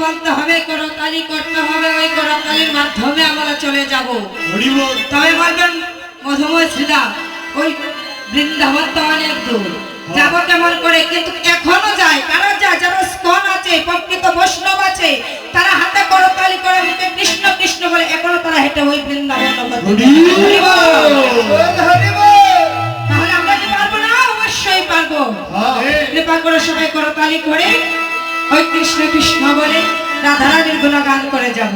বলতে হবে, করতালি করতে হবে, ওই করতালির মাধ্যমে আমরা চলে যাব। তবে বলবেন মধুময় শ্রীদা ওই বৃন্দাবন তো অনেক দূর, যাবো কেমন করে? কিন্তু এখনো যায়, কারা যায়? যারা স্কন আছে, প্রকৃত বৈষ্ণব আছে, তারা হাতে করতালি করে মুখে কৃষ্ণ কৃষ্ণ বলে এখনো তারা হেঁটে ওই বৃন্দাবন। তাহলে আমরা কি পারবো না? অবশ্যই পারবো। কৃপা করে সবাই করতালি করে ওই কৃষ্ণ কৃষ্ণ বলে রাধারানীর গুণগান করে যাব।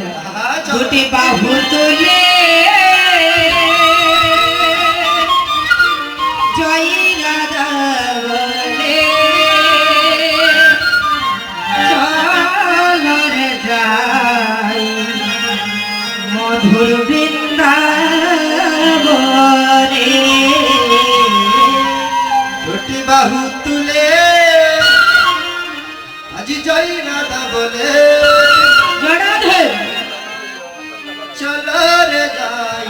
দুটি বাহু তুলে জয় রাধা বলে চলরে যাই মধুর বৃন্দাবনে। দুটি বাহু তুলে আজি জয় রাধা বলে রাধে চলো রে যাই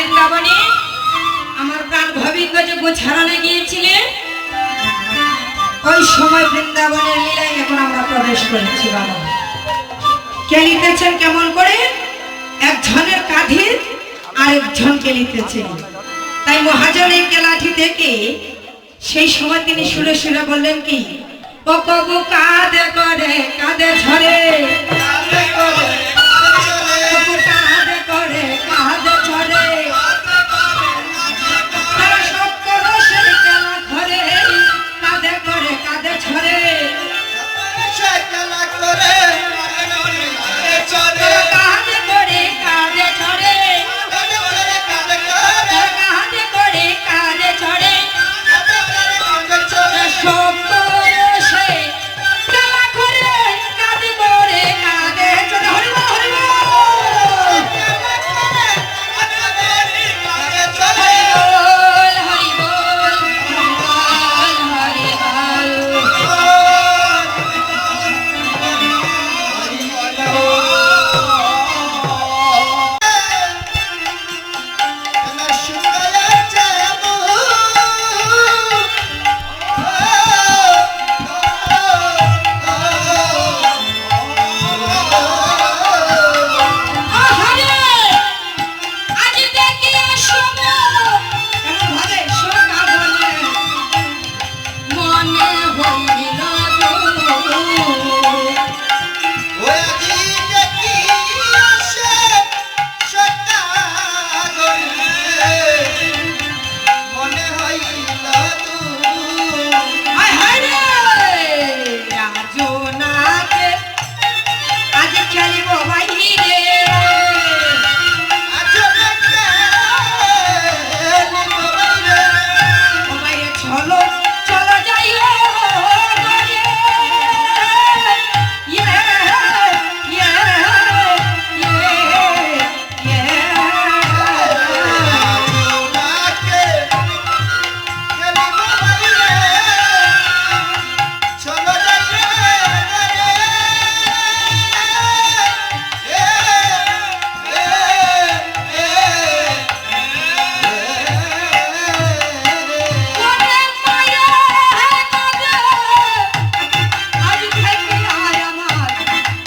বৃন্দাবনে আমার প্রাণ ভবিজ্ঞ যে গোছারানে গিয়েছিলে ওই সময় বৃন্দাবনের লীলায় এখন আমরা প্রবেশ করেছি বাবা। কে লিখেছেন কেমন করে? একজনের কাঁধে আরেকজনকে লিখেছেন। তাই মহাজনের কেলাঠি থেকে সেই সময় তিনি সুরে সুরে বললেন কি, ও কবু কাঁধে করে কাঁধে ঝরে, কাঁধে করে কবু কাঁধে করে কাঁধে ঝরে, তারা সব করো সেই কেলা ঘরে, কাঁধে করে কাঁধে ঝরে, সে খেলা করে চলে কাঁধে করে কাঁধে ঝরে, কাঁধে করে কাঁধে করে কাঁধে করে কাঁধে ঝরে, কাঁধে করে কাঁধে চলে সব করো সেই কেলা ঘরে, কাঁধে করে কাঁধে ঝরে। হরি বল হরি বল। কাঁধে চলে হরি বল হরি বল আহারে আজ দেখি আসব কেমন ভাবে সোনা বনে মনে হইল আয় হায় রে রাজনাকে আজ খেলিব বাইরে ও বাইরে চলো চলো যাইও ঘরে ইয়ে ইয়ে ইয়ে মনে মায়া কাঁদে আজ থেকে আর আমার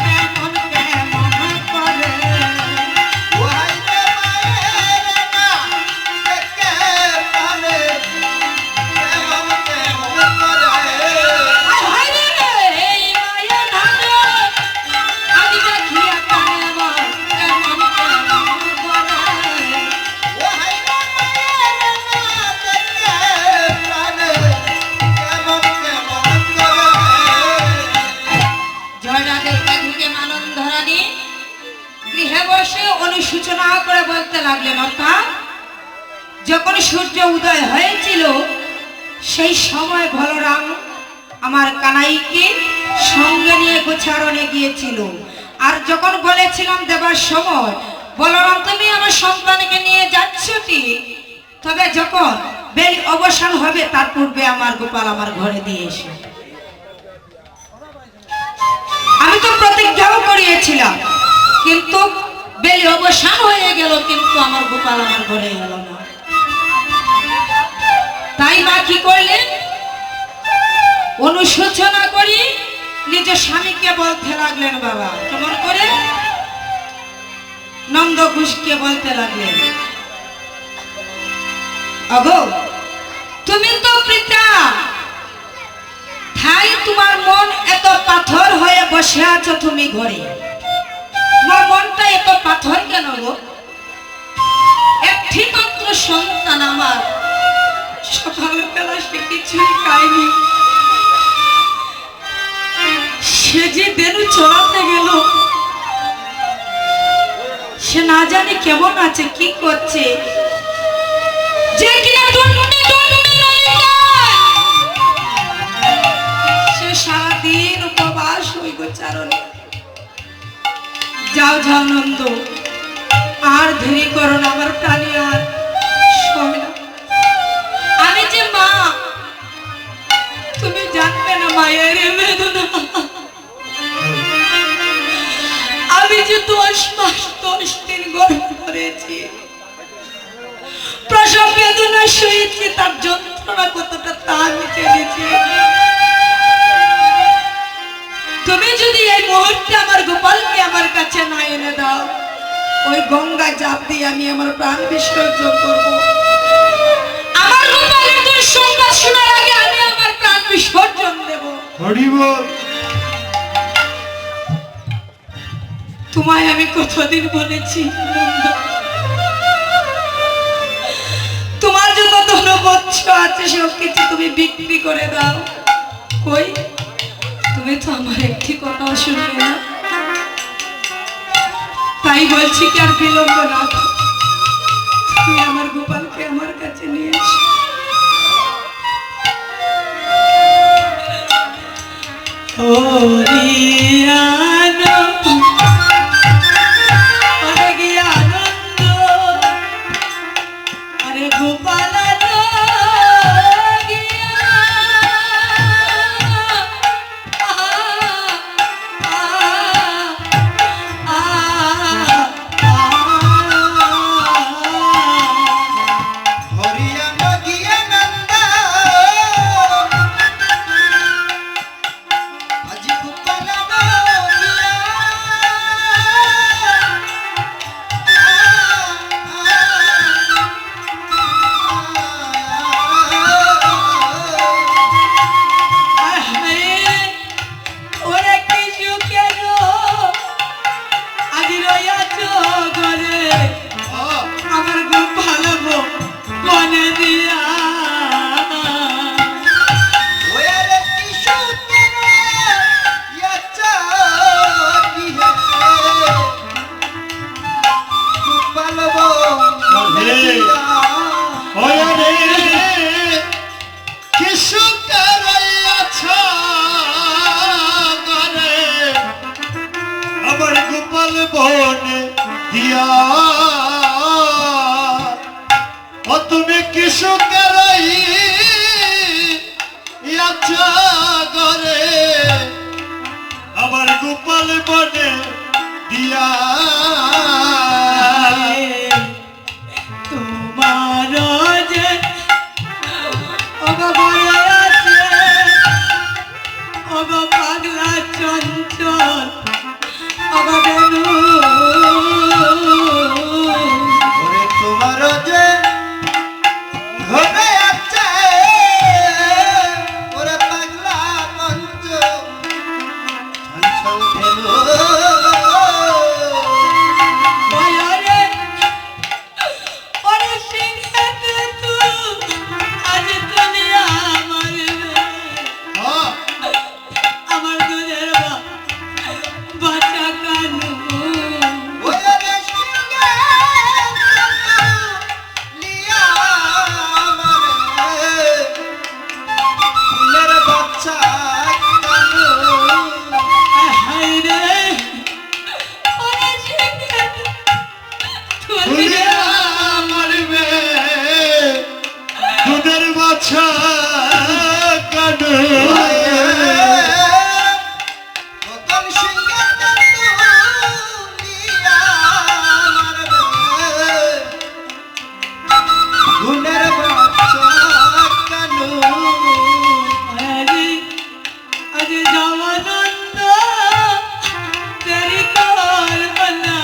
কেমন কেমন করে আয় হায় রে এই মায়া ধারে আজ দেখিয়া কানে আমার কেমন কেমন করে জয়রাধে এদিকে আনন্দ রানী গৃহে বসে অনুসূচনা করে বলতে লাগলেন, অর্থাৎ যখন সূর্য উদয় হয়েছিল সেই সময় বলরাম আমার কানাইকে সঙ্গে নিয়ে গোছারণে গিয়েছিল। আর যখন বলেছিলাম দেবার সময়, বলরাম তুমি আমার সন্তানকে নিয়ে যাচ্ছ কি, তবে যখন বেল অবসান হবে তার পূর্বে আমার গোপাল আমার ঘরে দিয়ে এসে। আমি তো প্রতিজ্ঞাও করিয়েছিলাম, কিন্তু বেলি অবসান হয়ে গেল, কিন্তু আমার গোপাল আমার ঘরে এলো না। তাই মা কি করলেন, অনুশোচনা করি নিজ স্বামীকে বলতে লাগলেন, বাবা কেমন করে নন্দ ঘোষকে বলতে লাগলেন, অগো তুমি তো পিতা, তাই তোমার মন এত পাথর হয়ে বসে আছো তুমি ঘরে, তোমার মনটা এত পাথর কেন গো? একটি মাত্র সন্তান আমার, সকালবেলা সে কিছুই খায়নি, সে যে দেনু চড়াতে গেল, সে না জানি কেমন আছে কি করছে, যে কিনা টুনটুনি টুনটুনি ললিতা, সে সারাদিন উপবাস হই গোচারণে। যাও যাও নন্দ, আর দেরি করো না, আমার প্রাণী আর সয় না। আমি যে মা, তুমি জানবে না মায়ের বেদনা। আমি যে 10 মাস 10 দিন গর্ভ ধরেছি, সহিয়েছি তার যন্ত্রণা কতটা তা আমি জেনেছি। তুমি যদি এই মুহূর্তে আমার গোপালকে আমার কাছে না এনে দাও, ওই গঙ্গা জাপ দিয়ে আমি আমার প্রাণ বিসর্জন করব। আমার গোপালের দুঃসংবাদ শোনার আগে আমি আমার প্রাণ বিসর্জন দেব। তোমায় আমি কতদিন বলেছি তোমার যত ধনবৎস আছে সব কিছু তুমি বিক্রি করে দাও। কই, তুমি তো আমার একটি কথাও শুনলে না। তাই বলছি কি আর বিলম্ব না, তুমি আমার গোপালকে আমার কাছে নিয়ে এসো। হরিয়ানা গোপাল বনে দিয়া ও তুমি কৃষকের ঘরে আমার গোপাল বনে দিয়া তোমার যে আছে পাগলা চঞ্চল তোমার যে ঘরে আছে ওরে পাগলা মঞ্চ ছল খেলো দেরি কর না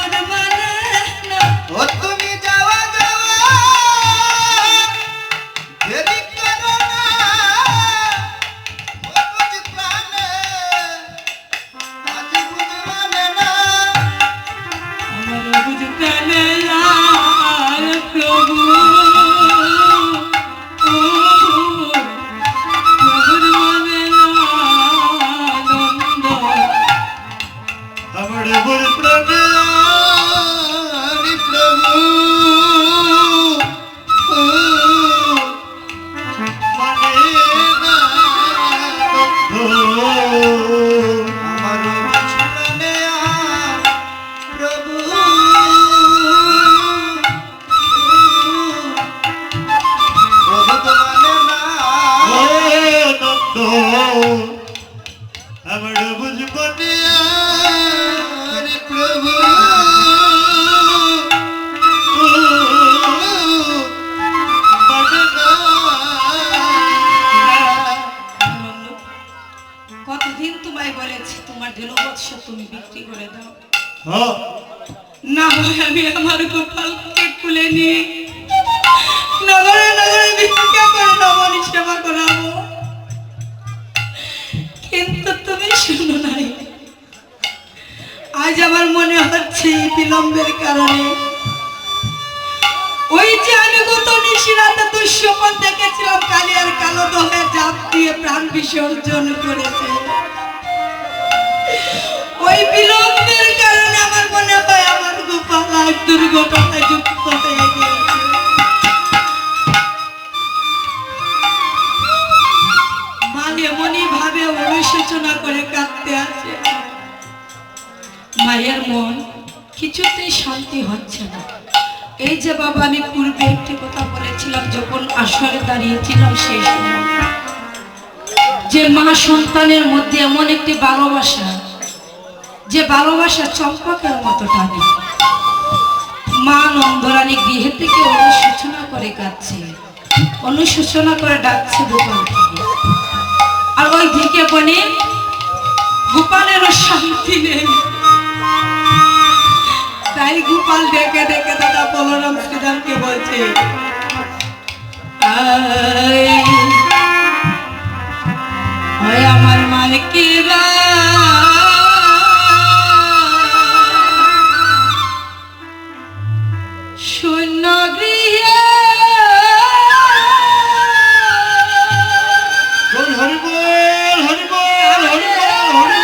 মন মানে না। ও তুমি যাওয়া যাওয়া দেরি করো না ও বুঝ প্রাণে আজ বুঝ মানে না আমার বুঝতে নেই আর প্রভু প্রভুর মনে না আনন্দ। আমার বল প্রাণে আনি প্রভু মানে না আমার বুঝ প্রাণে প্রভু প্রভু তো মানে না আমার বুঝবনে আরে প্রভু কতদিন তোমায় বলেছি তোমার দিনবৎস তুমি বিক্রি করে দাও, না হয় আমি আমার গোপালকে খুলে নিয়ে নগরে নগরে ভিক্ষা করে নবনী সেবা করাবো, কিন্তু তুমি শুনো নাই। আজ আমার মনে হচ্ছে এই বিলম্বের কারণে ওই যে আমি গত নিশিরাতে দুঃস্বপ্ন দেখেছিলাম কালিয়ার কালো দহে জাপ দিয়ে প্রাণ বিসর্জন করেছে, ওই বিলম্বের কারণে আমার মনে হয় আমার গোপাল এক দুর্ঘটনায় যুক্ত হয়ে গিয়েছে। মা এমনই ভাবে অনুশোচনা করে কাঁদতে আছে, মায়ের মন কিছুতেই শান্তি হচ্ছে না। এই যে বাবা আমি পূর্বে একটি কথা বলেছিলাম যখন আসরে দাঁড়িয়েছিলাম সেই সময়, যে মা সন্তানের মধ্যে এমন একটি ভালোবাসা, যে ভালোবাসা চম্পকের মতো টানে। মা নন্দরানী গৃহে থেকে অনুশোচনা করে কাঁদছে, অনুশোচনা করে ডাকছে গোপালকে, আর ওই দিকে বনে গোপালেরও শান্তি নেই। তাই গোপাল ডেকে ডেকে দাদা বলরাম শ্রীরামকে বলছে, আমার মালিকেরা শূন্য গৃহে হরিবল হরিবল হরিবল হরিবল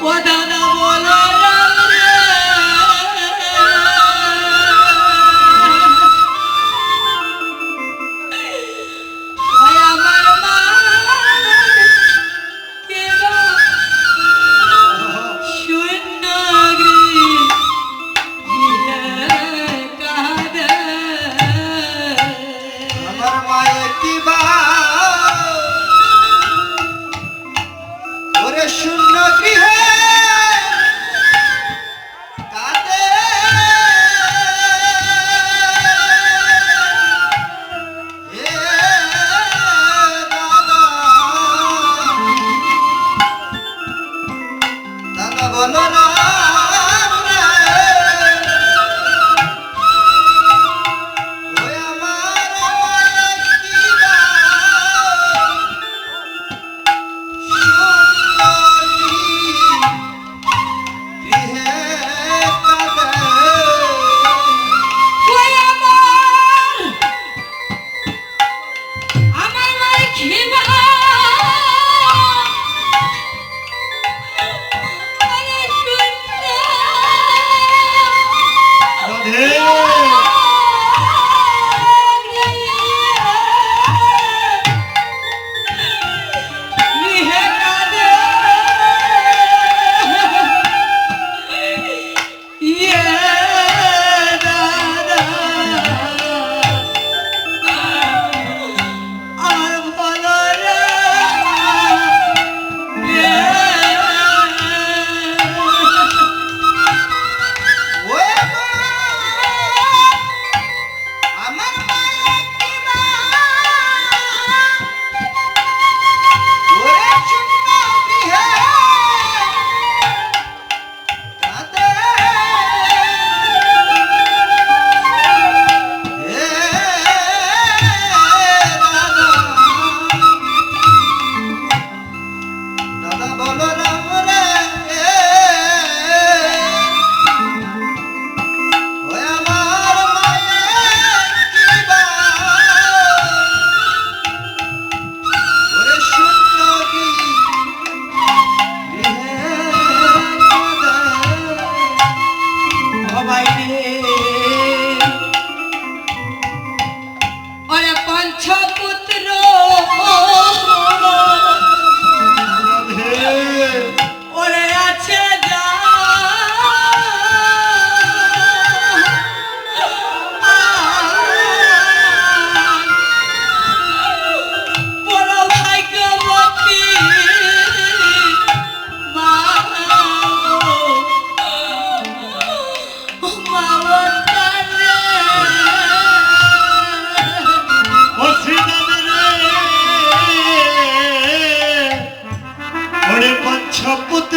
ও দাদা বলরাম রে আমার মায়ের কিবা ওরে শূন্য গৃহে কাঁদে হে দাদা বলো রাম রে ওই আমার মায়ের কিবা ওরে শূন্য গৃহে সবাই রে ওরে পঞ্চপুত্র ওরে আছে যা বড় ভাগ্যবতী মা ও শ্রীদান রে ওরে পঞ্চপুত্র